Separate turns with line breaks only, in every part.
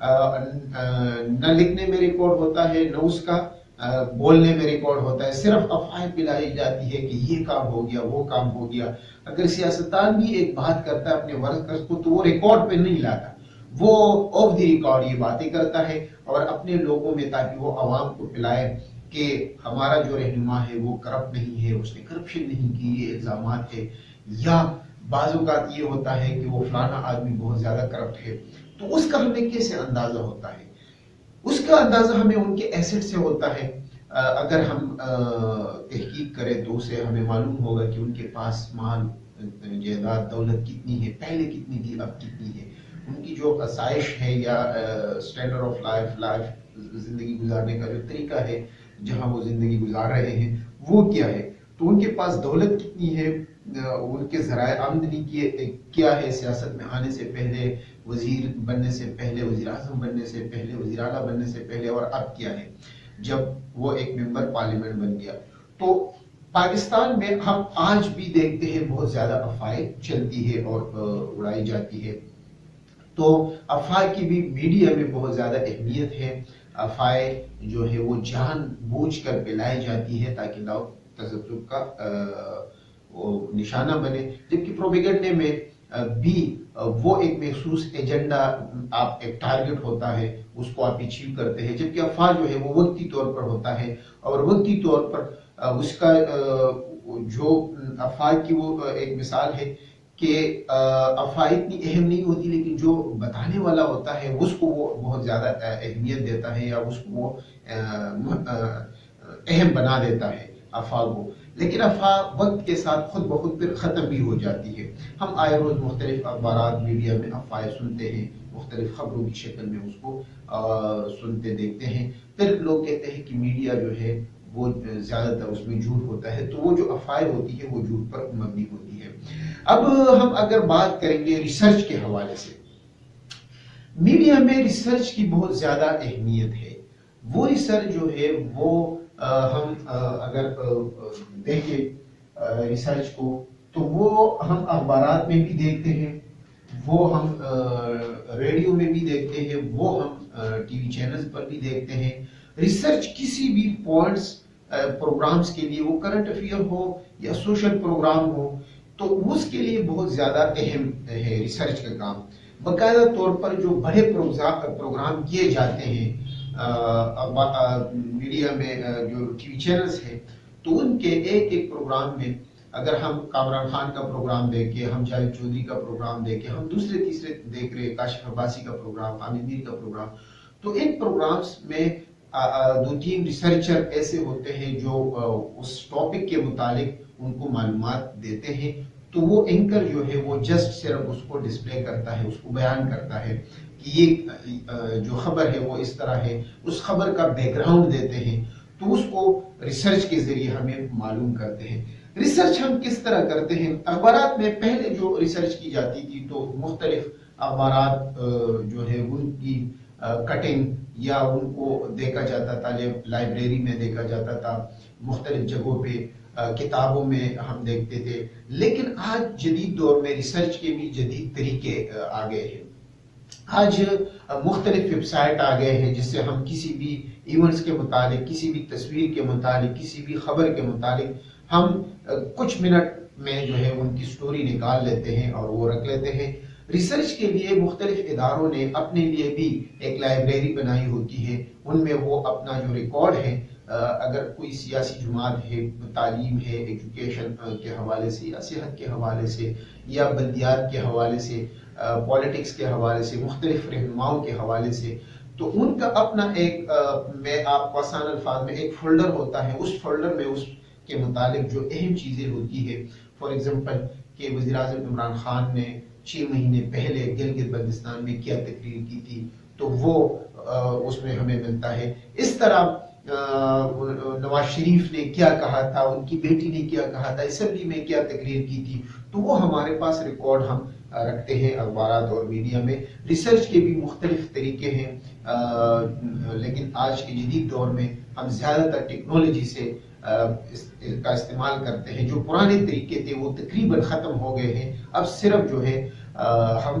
نہ لکھنے میں ریکارڈ ہوتا ہے نہ اس کا بولنے میں ریکارڈ ہوتا ہے، صرف افواہیں پلائی جاتی ہے کہ یہ کام ہو گیا وہ کام ہو گیا۔ اگر سیاستدان بھی ایک بات کرتا ہے اپنے ورکرز کو تو وہ ریکارڈ پہ نہیں لاتا، وہ آف دی ریکارڈ یہ باتیں کرتا ہے اور اپنے لوگوں میں، تاکہ وہ عوام کو پلائے کہ ہمارا جو رہنما ہے وہ کرپٹ نہیں ہے، اس نے کرپشن نہیں کی، یہ الزامات ہے۔ یا بعض اوقات یہ ہوتا ہے کہ وہ فلانا آدمی بہت زیادہ کرپٹ ہے، تو اس کا ہمیں کیسے اندازہ ہوتا ہے؟ اس کا اندازہ ہمیں ان کے ایسٹ سے ہوتا ہے۔ اگر ہم تحقیق کریں تو اسے ہمیں معلوم ہوگا کہ ان کے پاس مال جائیداد دولت کتنی ہے، پہلے کتنی تھی اب کتنی ہے، ان کی جو آسائش ہے یا اسٹینڈرڈ آف لائف زندگی گزارنے کا جو طریقہ ہے جہاں وہ زندگی گزار رہے ہیں وہ کیا ہے، تو ان کے پاس دولت کتنی ہے، ان کے ذرائع آمدنی کیا ہے، سیاست میں آنے سے پہلے، وزیر بننے سے پہلے، وزیر اعظم بننے سے پہلے، وزیر اعلیٰ بننے سے پہلے، اور اب کیا ہے جب وہ ایک ممبر پارلیمنٹ بن گیا۔ تو پاکستان میں ہم آج بھی دیکھتے ہیں بہت زیادہ افواہیں چلتی ہے اور اڑائی جاتی ہے، تو افواہ کی بھی میڈیا میں بہت زیادہ اہمیت ہے۔ افواہیں جو ہے وہ جان بوجھ کر پھیلائی جاتی ہے تاکہ لوگ تذبذب کا نشانہ بنے، جبکہ پروپیگنڈے میں بھی وہ ایک مخصوص ایجنڈا، آپ ایک ٹارگٹ ہوتا ہے اس کو آپ اچیو کرتے ہیں، جبکہ افواہ جو ہے وہ وقتی طور پر ہوتا ہے، اور وقتی طور پر اس کا جو افواہ کی وہ ایک مثال ہے کہ افواہ اتنی اہم نہیں ہوتی، لیکن جو بتانے والا ہوتا ہے اس کو وہ بہت زیادہ اہمیت دیتا ہے یا اس کو وہ اہم بنا دیتا ہے افواہ کو، لیکن افواہ وقت کے ساتھ خود بخود پھر ختم بھی ہو جاتی ہے۔ ہم آئے روز مختلف اخبارات میڈیا میں افواہیں سنتے ہیں، مختلف خبروں کی شکل میں اس کو سنتے دیکھتے ہیں، پھر لوگ کہتے ہیں کہ میڈیا جو ہے وہ زیادہ تر اس میں جھوٹ ہوتا ہے، تو وہ جو افواہیں ہوتی ہے وہ جھوٹ پر مبنی ہوتی ہے۔ اب ہم اگر بات کریں گے ریسرچ کے حوالے سے، میڈیا میں ریسرچ کی بہت زیادہ اہمیت ہے۔ وہ ریسرچ جو ہے وہ ہم اگر دیکھیں ریسرچ کو، تو وہ ہم اخبارات میں بھی دیکھتے ہیں، وہ ہم ریڈیو میں بھی دیکھتے ہیں، وہ ہم ٹی وی چینلز پر بھی دیکھتے ہیں۔ ریسرچ کسی بھی پوائنٹس پروگرامز کے لیے، وہ کرنٹ افیئر ہو یا سوشل پروگرام ہو، تو اس کے لیے بہت زیادہ اہم ہے ریسرچ کا کام۔ باقاعدہ طور پر جو بڑے پروگرام کیے جاتے ہیں میڈیا میں، جو ٹی وی چینلز ہیں، تو ان کے ایک ایک پروگرام میں اگر ہم کامران خان کا پروگرام دیکھیں، ہم جاوید چودھری کا پروگرام دیکھیں، ہم دوسرے تیسرے دیکھ رہے کاشف عباسی کا پروگرام، حامد میر کا پروگرام، تو ان پروگرامز میں دو تین ریسرچر ایسے ہوتے ہیں جو اس ٹاپک کے متعلق ان کو معلومات دیتے ہیں، تو وہ اینکر جو ہے وہ جسٹ صرف اس کو ڈسپلے کرتا ہے، اس کو بیان کرتا ہے کہ یہ جو خبر ہے وہ اس طرح ہے، اس خبر کا بیک گراؤنڈ دیتے ہیں، تو اس کو ریسرچ کے ذریعے ہمیں معلوم کرتے ہیں۔ ریسرچ ہم کس طرح کرتے ہیں؟ اخبارات میں پہلے جو ریسرچ کی جاتی تھی تو مختلف اخبارات جو ہے ان کی کٹنگ یا ان کو دیکھا جاتا تھا، لائبریری میں دیکھا جاتا تھا، مختلف جگہوں پہ کتابوں میں ہم دیکھتے تھے، لیکن آج جدید دور میں ریسرچ کے بھی جدید طریقے آ گئے ہیں۔ آج مختلف ویب سائٹ آ گئے ہیں جس سے ہم کسی بھی ایونٹس کے متعلق، کسی بھی تصویر کے متعلق، کسی بھی خبر کے متعلق ہم کچھ منٹ میں جو ہے ان کی سٹوری نکال لیتے ہیں اور وہ رکھ لیتے ہیں۔ ریسرچ کے لیے مختلف اداروں نے اپنے لیے بھی ایک لائبریری بنائی ہوتی ہے، ان میں وہ اپنا جو ریکارڈ ہے، اگر کوئی سیاسی جماعت ہے، تعلیم ہے، ایجوکیشن کے حوالے سے یا صحت کے حوالے سے یا بلدیات کے حوالے سے، پولیٹکس کے حوالے سے، مختلف رہنماؤں کے حوالے سے، تو ان کا اپنا ایک میں آپ کو آسان الفاظ میں ایک فولڈر ہوتا ہے، اس فولڈر میں اس کے متعلق جو اہم چیزیں ہوتی ہے، فار ایگزامپل کہ وزیر اعظم عمران خان نے 6 مہینے پہلے گلگت بلتستان میں کیا تقریر کی تھی، تو وہ اس میں ہمیں ملتا ہے۔ اس طرح نواز شریف نے کیا کہا تھا، ان کی بیٹی نے کیا کہا تھا، اسمبلی میں کیا تقریر کی تھی، تو وہ ہمارے پاس ریکارڈ ہم رکھتے ہیں اخبارات اور میڈیا میں۔ ریسرچ کے بھی مختلف طریقے ہیں، لیکن آج کے جدید دور میں ہم زیادہ تر ٹیکنالوجی سے کا استعمال کرتے ہیں۔ جو پرانے طریقے تھے وہ تقریباً ختم ہو گئے ہیں، اب صرف جو ہے ہم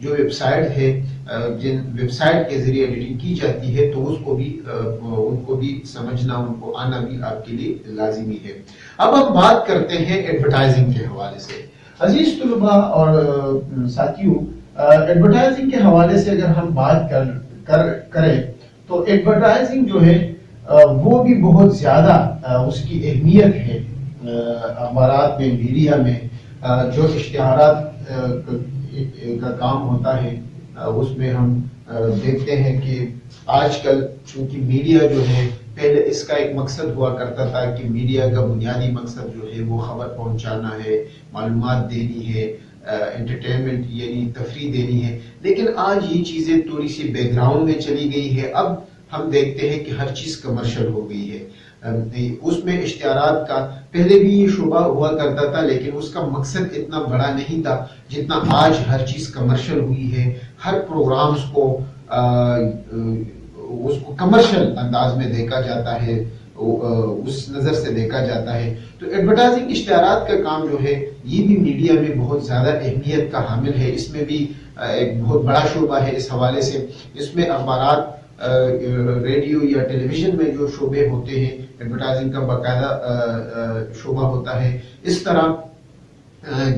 جو ویب سائٹ ہے جن ویب سائٹ کے ذریعے ایڈیٹنگ کی جاتی ہے تو ان کو بھی سمجھنا، ان کو آنا بھی آپ کے لیے لازمی ہے۔ اب ہم بات کرتے ہیں ایڈورٹائزنگ کے حوالے سے۔ عزیز طلباء اور ساتھیوں، ایڈورٹائزنگ کے حوالے سے اگر ہم بات کریں تو ایڈورٹائزنگ جو ہے وہ بھی بہت زیادہ اس کی اہمیت ہے اخبارات میں، میڈیا میں۔ جو اشتہارات کا کام ہوتا ہے اس میں ہم دیکھتے ہیں کہ آج کل چونکہ میڈیا جو ہے، پہلے اس کا ایک مقصد ہوا کرتا تھا کہ میڈیا کا بنیادی مقصد جو ہے وہ خبر پہنچانا ہے، معلومات دینی ہے، انٹرٹینمنٹ یعنی تفریح دینی ہے، لیکن آج یہ چیزیں تھوڑی سی بیک گراؤنڈ میں چلی گئی ہے۔ اب ہم دیکھتے ہیں کہ ہر چیز کمرشل ہو گئی ہے۔ اس میں اشتہارات کا پہلے بھی یہ شعبہ ہوا کرتا تھا، لیکن اس کا مقصد اتنا بڑا نہیں تھا جتنا آج ہر چیز کمرشل ہوئی ہے۔ ہر پروگرامز کو کمرشل انداز میں دیکھا جاتا ہے، اس نظر سے دیکھا جاتا ہے۔ تو ایڈورٹائزنگ اشتہارات کا کام جو ہے یہ بھی میڈیا میں بہت زیادہ اہمیت کا حامل ہے۔ اس میں بھی ایک بہت بڑا شعبہ ہے اس حوالے سے۔ اس میں اخبارات، ریڈیو یا ٹیلی ویژن میں جو شعبے ہوتے ہیں، ایڈورٹائزنگ کا باقاعدہ شعبہ ہوتا ہے۔ اس طرح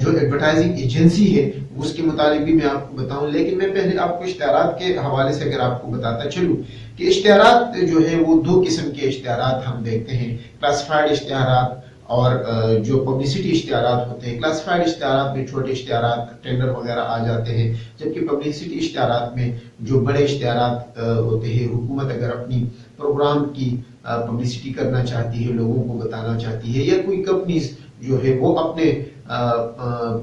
جو ایڈورٹائزنگ ایجنسی ہے اس کے متعلق بھی میں آپ کو بتاؤں، لیکن میں پہلے آپ کو اشتہارات کے حوالے سے اگر آپ کو بتاتا چلوں کہ اشتہارات جو ہے وہ دو قسم کے اشتہارات ہم دیکھتے ہیں، کلاسیفائڈ اشتہارات اور جو پبلسٹی اشتہارات ہوتے ہیں۔ کلاسیفائڈ اشتہارات میں چھوٹے اشتہارات، ٹینڈر وغیرہ آ جاتے ہیں، جبکہ پبلسٹی اشتہارات میں جو بڑے اشتہارات ہوتے ہیں، حکومت اگر اپنی پروگرام کی پبلسٹی کرنا چاہتی ہے، لوگوں کو بتانا چاہتی ہے، یا کوئی کمپنیز جو ہے وہ اپنے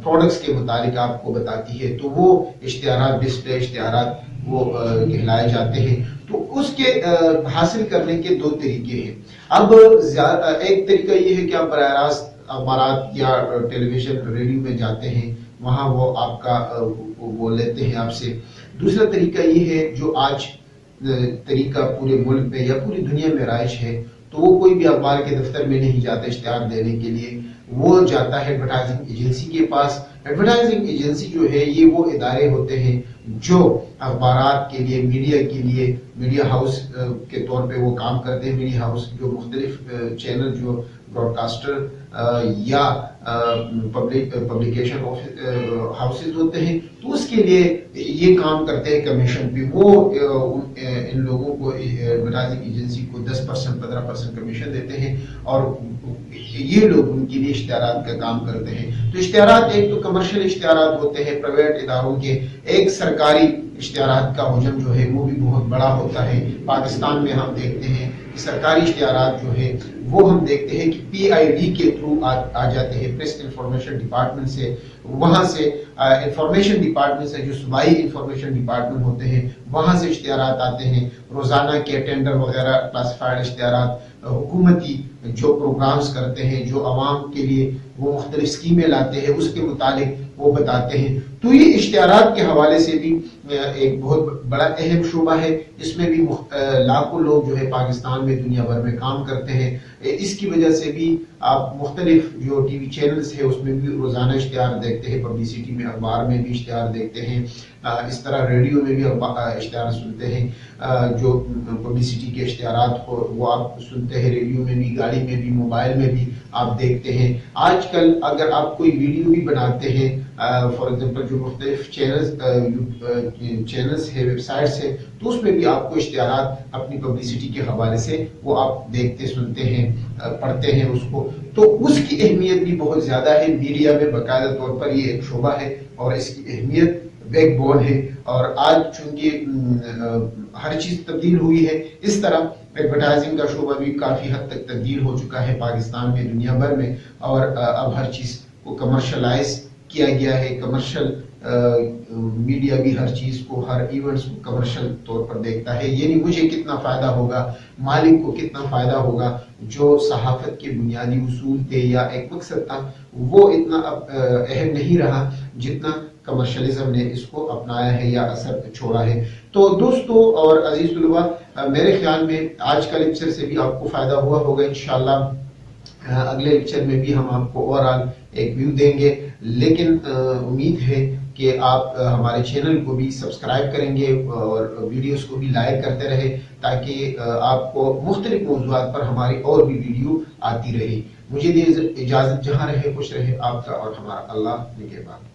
پروڈکٹس کے متعلق آپ کو بتاتی ہے، تو وہ اشتہارات، ڈسپلے اشتہارات وہ کہلائے جاتے ہیں۔ تو اس کے حاصل کرنے کے دو طریقے ہیں۔ اب ایک طریقہ یہ ہے کہ آپ براہ راست اخبارات یا ٹیلی ویژن، ریڈیو میں جاتے ہیں، وہاں وہ آپ کا وہ لیتے ہیں آپ سے۔ دوسرا طریقہ یہ ہے جو آج طریقہ پورے ملک میں یا پوری دنیا میں رائج ہے، تو وہ کوئی بھی اخبار کے دفتر میں نہیں جاتا اشتہار دینے کے لیے، وہ جاتا ہے ایڈورٹائزنگ ایجنسی کے پاس۔ ایڈورٹائزنگ ایجنسی جو ہے یہ وہ ادارے ہوتے ہیں جو اخبارات کے لیے، میڈیا کے لیے، میڈیا ہاؤس کے طور پہ وہ کام کرتے ہیں۔ میڈیا ہاؤس جو مختلف چینل، جو براڈ کاسٹر یا پبلیکیشن ہاؤسز ہوتے ہیں، تو اس کے لیے یہ کام کرتے ہیں کمیشن پہ۔ وہ ان لوگوں کو، ایڈورٹائزنگ ایجنسی کو 10%، 15% کمیشن دیتے ہیں، اور یہ لوگ ان کے لیے اشتہارات کا کام کرتے ہیں۔ تو اشتہارات ایک تو کمرشل اشتہارات ہوتے ہیں پرائیویٹ اداروں کے، ایک سرکاری اشتہارات کا حجم جو ہے وہ بھی بہت بڑا ہوتا ہے۔ پاکستان میں ہم دیکھتے ہیں کہ سرکاری اشتہارات جو ہے وہ ہم دیکھتے ہیں کہ PID کے تھرو آ جاتے ہیں، پریس انفارمیشن ڈپارٹمنٹ سے۔ وہاں سے انفارمیشن ڈپارٹمنٹ سے، جو صوبائی انفارمیشن ڈپارٹمنٹ ہوتے ہیں، وہاں سے اشتہارات آتے ہیں۔ روزانہ کے ٹینڈر وغیرہ، کلاسیفائڈ اشتہارات، حکومتی جو پروگرامز کرتے ہیں، جو عوام کے لیے وہ مختلف اسکیمیں لاتے ہیں، اس کے متعلق وہ بتاتے ہیں۔ تو یہ اشتہارات کے حوالے سے بھی ایک بہت بڑا اہم شعبہ ہے۔ اس میں بھی لاکھوں لوگ جو ہے پاکستان میں، دنیا بھر میں کام کرتے ہیں۔ اس کی وجہ سے بھی آپ مختلف جو ٹی وی چینلز ہیں اس میں بھی روزانہ اشتہار دیکھتے ہیں، پبلسٹی میں، اخبار میں بھی اشتہار دیکھتے ہیں۔ اس طرح ریڈیو میں بھی اشتہار سنتے ہیں، جو پبلسٹی کے اشتہارات کو وہ آپ سنتے ہیں، ریڈیو میں بھی، گاڑی میں بھی، موبائل میں بھی آپ دیکھتے ہیں۔ آج کل اگر آپ کوئی ویڈیو بھی بناتے ہیں، فار ایگزامپل جو مختلف چینلز ہے، ویب سائٹس ہے، تو اس میں بھی آپ کو اشتہارات اپنی پبلسٹی کے حوالے سے وہ آپ دیکھتے، سنتے ہیں، پڑھتے ہیں اس کو۔ تو اس کی اہمیت بھی بہت زیادہ ہے میڈیا میں، باقاعدہ طور پر یہ ایک شعبہ ہے اور اس کی اہمیت بیک بون ہے۔ اور آج چونکہ ہر چیز تبدیل ہوئی ہے، اس طرح ایڈورٹائزنگ کا شعبہ بھی کافی حد تک تبدیل ہو چکا ہے پاکستان میں، دنیا بھر میں، اور اب ہر چیز کو کمرشلائز کیا گیا ہے۔ کمرشل میڈیا بھی ہر چیز کو، ہر ایونٹس کو کمرشل طور پر دیکھتا ہے، یعنی مجھے کتنا فائدہ ہوگا، مالک کو کتنا فائدہ ہوگا۔ جو صحافت کے بنیادی اصول تھے یا ایک مقصد تھا، وہ اتنا اب اہم نہیں رہا جتنا کمرشلزم نے اس کو اپنایا ہے یا اثر چھوڑا ہے۔ تو دوستو اور عزیز طلباء، میرے خیال میں آج کا لیکچر سے بھی آپ کو فائدہ ہوا ہوگا انشاءاللہ۔ اگلے لیکچر میں بھی ہم آپ کو اوورآل ایک ویو دیں گے، لیکن امید ہے کہ آپ ہمارے چینل کو بھی سبسکرائب کریں گے اور ویڈیوز کو بھی لائک کرتے رہے، تاکہ آپ کو مختلف موضوعات پر ہماری اور بھی ویڈیو آتی رہے۔ مجھے دے اجازت، جہاں رہے خوش رہے آپ کا اور ہمارا اللہ نگہبان۔